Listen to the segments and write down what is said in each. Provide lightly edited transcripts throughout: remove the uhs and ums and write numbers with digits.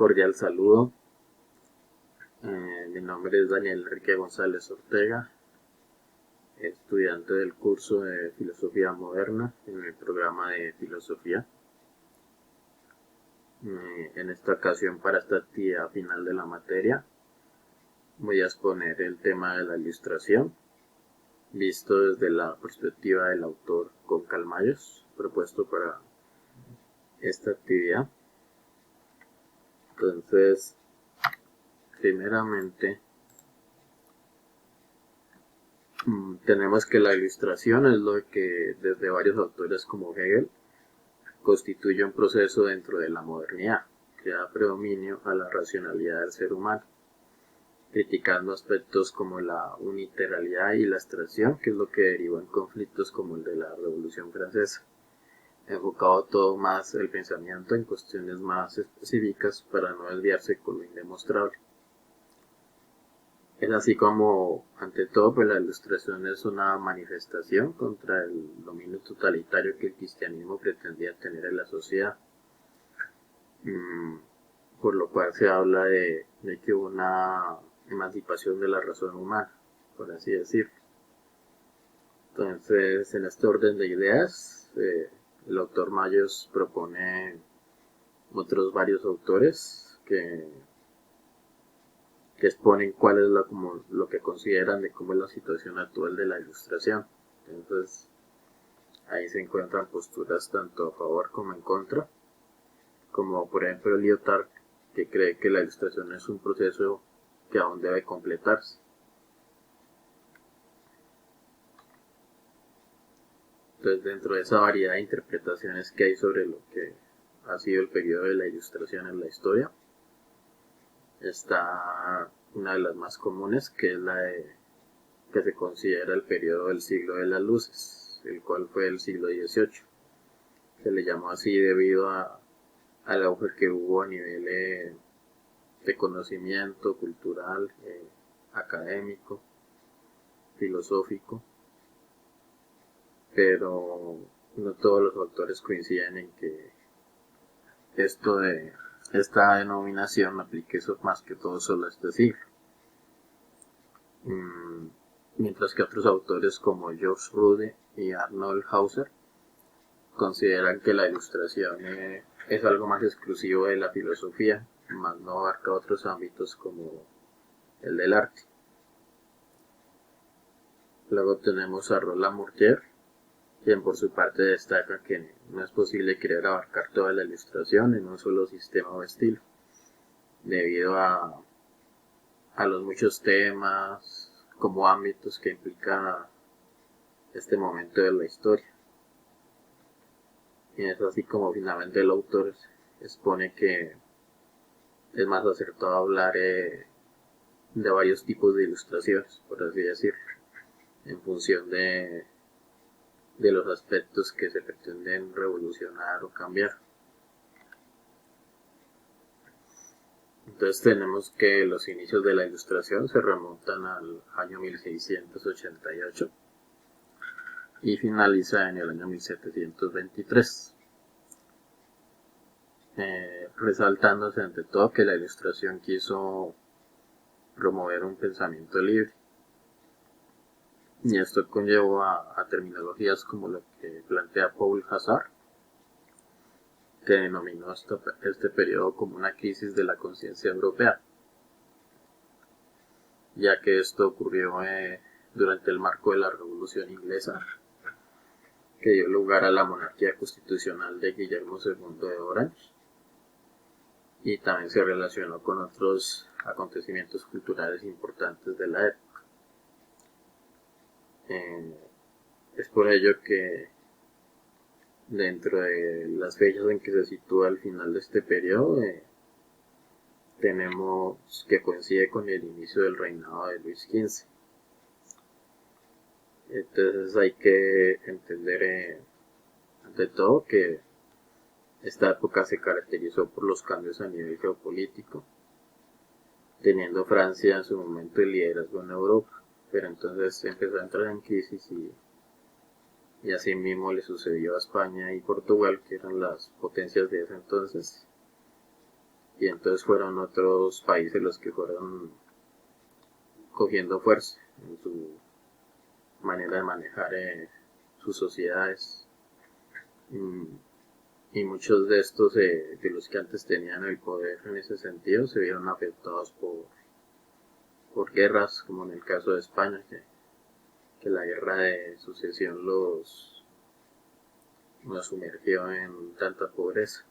Cordial saludo. Mi nombre es Daniel Enrique González Ortega, estudiante del curso de Filosofía Moderna en el programa de Filosofía. En esta ocasión, para esta actividad final de la materia, voy a exponer el tema de la ilustración, visto desde la perspectiva del autor Goncal Mayos, propuesto para esta actividad. Entonces, primeramente, tenemos que la ilustración es lo que desde varios autores como Hegel constituye un proceso dentro de la modernidad que da predominio a la racionalidad del ser humano, criticando aspectos como la unilateralidad y la abstracción, que es lo que derivó en conflictos como el de la Revolución Francesa, enfocado todo más el pensamiento en cuestiones más específicas para no desviarse con lo indemostrable. Es así como, ante todo, pues la ilustración es una manifestación contra el dominio totalitario que el cristianismo pretendía tener en la sociedad. Por lo cual se habla de que hubo una emancipación de la razón humana, por así decirlo. Entonces, en este orden de ideas, el autor Mayos propone otros varios autores que exponen cuál es lo que consideran de cómo es la situación actual de la ilustración. Entonces, ahí se encuentran posturas tanto a favor como en contra, como por ejemplo Lyotard, que cree que la ilustración es un proceso que aún debe completarse. Entonces, dentro de esa variedad de interpretaciones que hay sobre lo que ha sido el periodo de la ilustración en la historia, está una de las más comunes, que es la de que se considera el periodo del siglo de las luces, el cual fue el siglo XVIII. Se le llamó así debido al auge que hubo a nivel de conocimiento cultural, académico, filosófico, pero no todos los autores coinciden en que esta denominación aplique eso más que todo solo a este siglo. Mientras que otros autores como George Rude y Arnold Hauser consideran que la ilustración es algo más exclusivo de la filosofía, más no abarca otros ámbitos como el del arte. Luego tenemos a Roland Murger, quien por su parte destaca que no es posible querer abarcar toda la ilustración en un solo sistema o estilo, debido a los muchos temas como ámbitos que implica este momento de la historia. Y es así como finalmente el autor expone que es más acertado hablar de varios tipos de ilustraciones, por así decirlo, en función de los aspectos que se pretenden revolucionar o cambiar. Entonces tenemos que los inicios de la ilustración se remontan al año 1688 y finaliza en el año 1723. Resaltándose ante todo que la ilustración quiso promover un pensamiento libre, y esto conllevó a terminologías como lo que plantea Paul Hazard, que denominó este periodo como una crisis de la conciencia europea, ya que esto ocurrió durante el marco de la Revolución Inglesa, que dio lugar a la monarquía constitucional de Guillermo II de Orange, y también se relacionó con otros acontecimientos culturales importantes de la época. Es por ello que dentro de las fechas en que se sitúa el final de este periodo, tenemos que coincide con el inicio del reinado de Luis XV. Entonces hay que entender ante todo que esta época se caracterizó por los cambios a nivel geopolítico, teniendo Francia en su momento el liderazgo en Europa, pero entonces empezó a entrar en crisis y así mismo le sucedió a España y Portugal, que eran las potencias de ese entonces, y entonces fueron otros países los que fueron cogiendo fuerza en su manera de manejar sus sociedades. Y muchos de estos, de los que antes tenían el poder en ese sentido, se vieron afectados por guerras, como en el caso de España, que la guerra de sucesión los sumergió en tanta pobreza.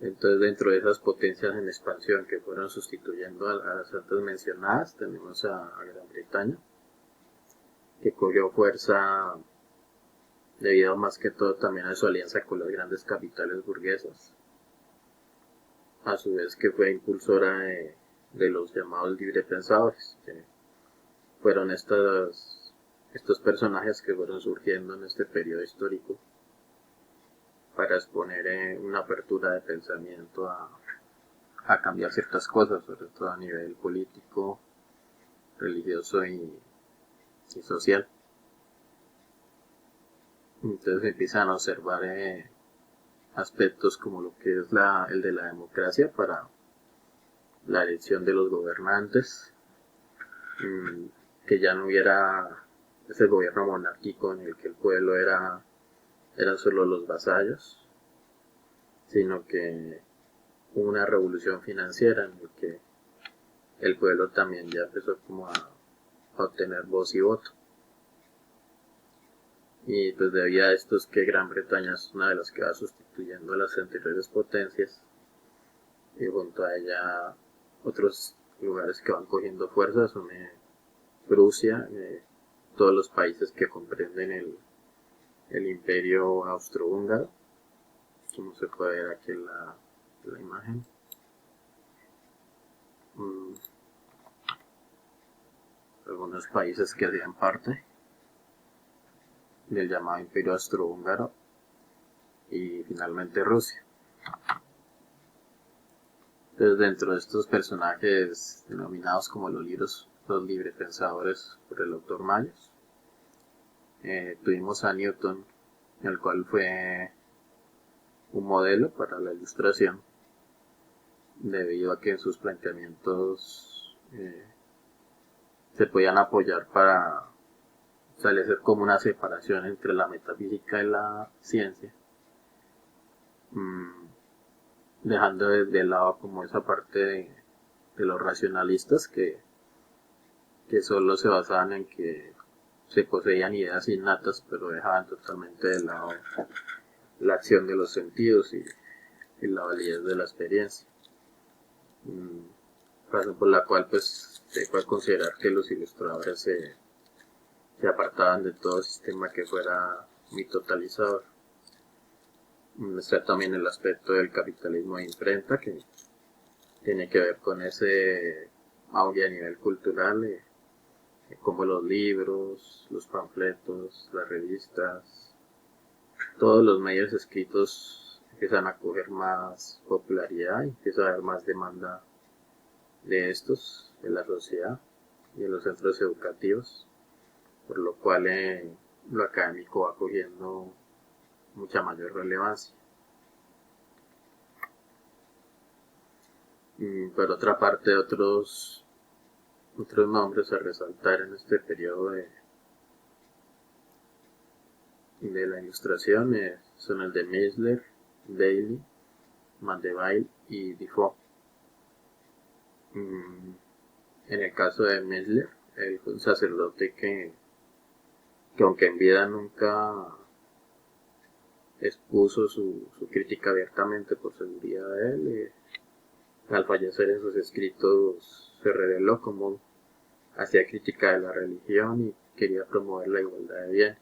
Entonces, dentro de esas potencias en expansión que fueron sustituyendo a las antes mencionadas, tenemos a Gran Bretaña, que cogió fuerza debido más que todo también a su alianza con las grandes capitales burguesas, a su vez que fue impulsora de los llamados librepensadores, que fueron estos personajes que fueron surgiendo en este periodo histórico para exponer una apertura de pensamiento a cambiar ciertas cosas, sobre todo a nivel político, religioso y social. Entonces empiezan a observar aspectos como lo que es el de la democracia para la elección de los gobernantes, que ya no hubiera ese gobierno monárquico en el que el pueblo eran solo los vasallos, sino que hubo una revolución financiera en la que el pueblo también ya empezó como a obtener voz y voto. Y pues debido a esto es que Gran Bretaña es una de las que va sustituyendo a las anteriores potencias, y junto a ella otros lugares que van cogiendo fuerza son Prusia, todos los países que comprenden el imperio austrohúngaro, como se puede ver aquí en la imagen. Algunos países que hacían parte del llamado imperio austrohúngaro, y finalmente Rusia. Entonces, dentro de estos personajes denominados como los librepensadores por el autor Mayos, tuvimos a Newton, el cual fue un modelo para la ilustración, debido a que en sus planteamientos se podían apoyar para establecer como una separación entre la metafísica y la ciencia, dejando de lado como esa parte de los racionalistas que solo se basaban en que se poseían ideas innatas, pero dejaban totalmente de lado la acción de los sentidos y la validez de la experiencia, razón por la cual pues se puede considerar que los ilustradores se apartaban de todo sistema que fuera muy totalizador. Está también el aspecto del capitalismo de imprenta, que tiene que ver con ese auge a nivel cultural, como los libros, los panfletos, las revistas, todos los medios escritos empiezan a coger más popularidad y empieza a haber más demanda de estos, de la sociedad y de los centros educativos, por lo cual lo académico va cogiendo mucha mayor relevancia. Por otra parte, otros nombres a resaltar en este periodo de la ilustración son el de Meisler, Bailey, Mandeville y Defoe. En el caso de Meisler, él fue un sacerdote que aunque en vida nunca expuso su crítica abiertamente por seguridad de él, al fallecer en sus escritos se reveló como hacía crítica de la religión y quería promover la igualdad de bienes.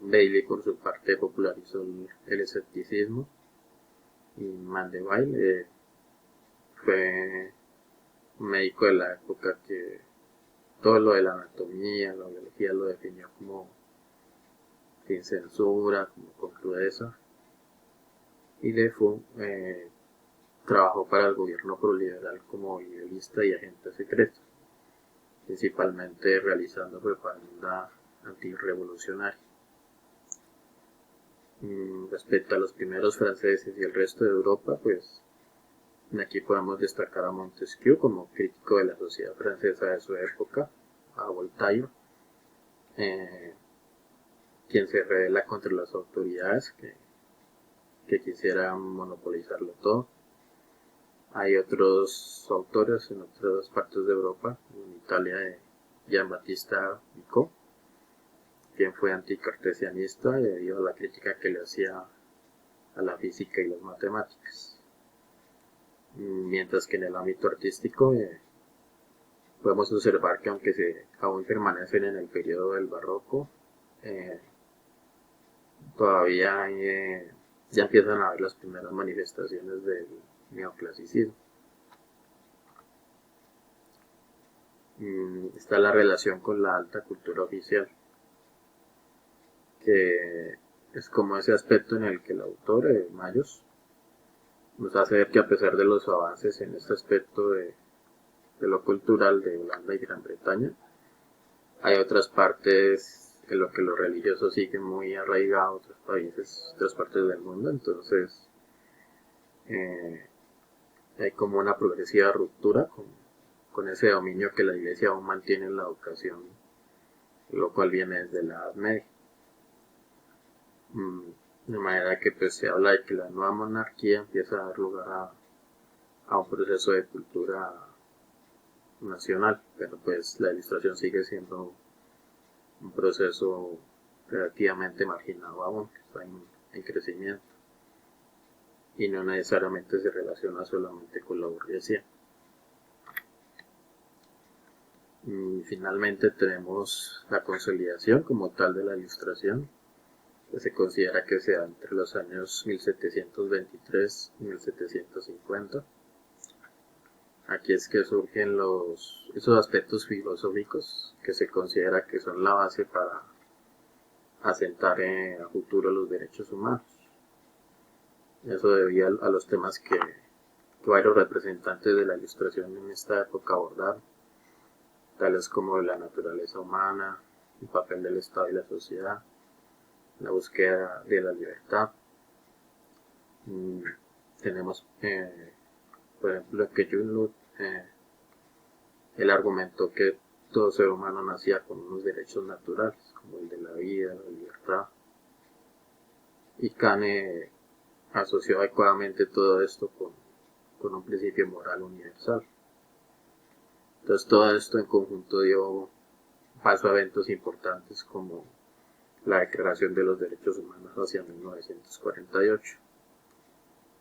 Bailey por su parte popularizó el escepticismo, y Mandeville fue un médico de la época que todo lo de la anatomía, la biología lo definió como sin censura, como con crudeza, y Defoe trabajó para el gobierno proliberal como idealista y agente secreto, principalmente realizando propaganda antirrevolucionaria. Respecto a los primeros franceses y el resto de Europa, pues aquí podemos destacar a Montesquieu como crítico de la sociedad francesa de su época, a Voltaire, eh, quien se rebela contra las autoridades que quisieran monopolizarlo todo. Hay otros autores en otras partes de Europa, en Italia de Giambattista Vico, quien fue anticartesianista debido a la crítica que le hacía a la física y las matemáticas. Mientras que en el ámbito artístico podemos observar que aunque aún permanecen en el periodo del barroco, eh, todavía ya empiezan a ver las primeras manifestaciones del neoclasicismo. Está la relación con la alta cultura oficial, que es como ese aspecto en el que el autor, Mayos, nos hace ver que a pesar de los avances en este aspecto de lo cultural de Holanda y Gran Bretaña, hay otras partes en lo que lo religioso sigue muy arraigado, otros países, otras partes del mundo, entonces eh, hay como una progresiva ruptura con ese dominio que la iglesia aún mantiene en la educación, lo cual viene desde la Edad Media. De manera que pues se habla de que la nueva monarquía empieza a dar lugar a un proceso de cultura nacional, pero pues la ilustración sigue siendo un proceso relativamente marginado aún, que está en crecimiento y no necesariamente se relaciona solamente con la burguesía. Finalmente tenemos la consolidación como tal de la ilustración, que se considera que se da entre los años 1723 y 1750. Aquí es que surgen esos aspectos filosóficos que se considera que son la base para asentar a futuro los derechos humanos. Eso debía a los temas que varios representantes de la ilustración en esta época abordaron, tales como la naturaleza humana, el papel del Estado y la sociedad, la búsqueda de la libertad. Tenemos, por ejemplo, que Junlut, él argumentó que todo ser humano nacía con unos derechos naturales, como el de la vida, la libertad. Y Kant asoció adecuadamente todo esto con un principio moral universal. Entonces todo esto en conjunto dio paso a eventos importantes como la Declaración de los Derechos Humanos hacia 1948.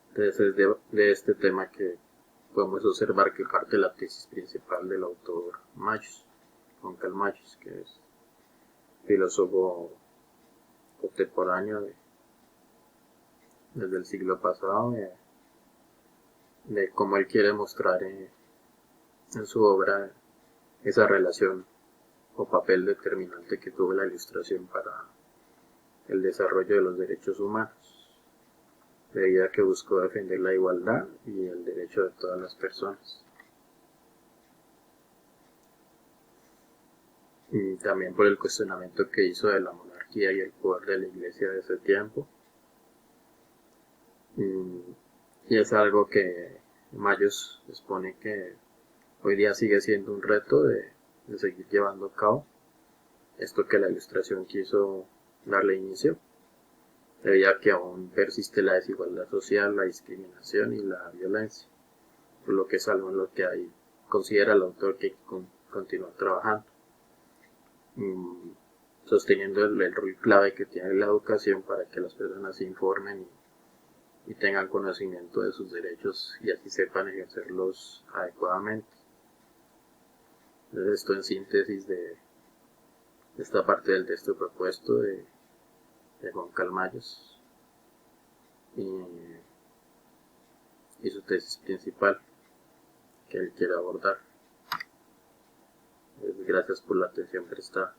Entonces es de este tema que podemos observar que parte la tesis principal del autor Mayos, Goncalves Mayos, que es filósofo contemporáneo desde el siglo pasado, de cómo él quiere mostrar en su obra esa relación o papel determinante que tuvo la ilustración para el desarrollo de los derechos humanos, debido a que buscó defender la igualdad y el derecho de todas las personas. Y también por el cuestionamiento que hizo de la monarquía y el poder de la iglesia de ese tiempo. Y es algo que Mayos expone que hoy día sigue siendo un reto de seguir llevando a cabo esto que la ilustración quiso darle inicio, debido a que aún persiste la desigualdad social, la discriminación y la violencia, por lo que es algo en lo que hay, considera el autor que hay que continuar trabajando, sosteniendo el rol clave que tiene la educación para que las personas se informen y tengan conocimiento de sus derechos y así sepan ejercerlos adecuadamente. Entonces esto en síntesis de esta parte del texto propuesto de Goncalves Mayos y su tesis principal que él quiere abordar. Gracias por la atención prestada.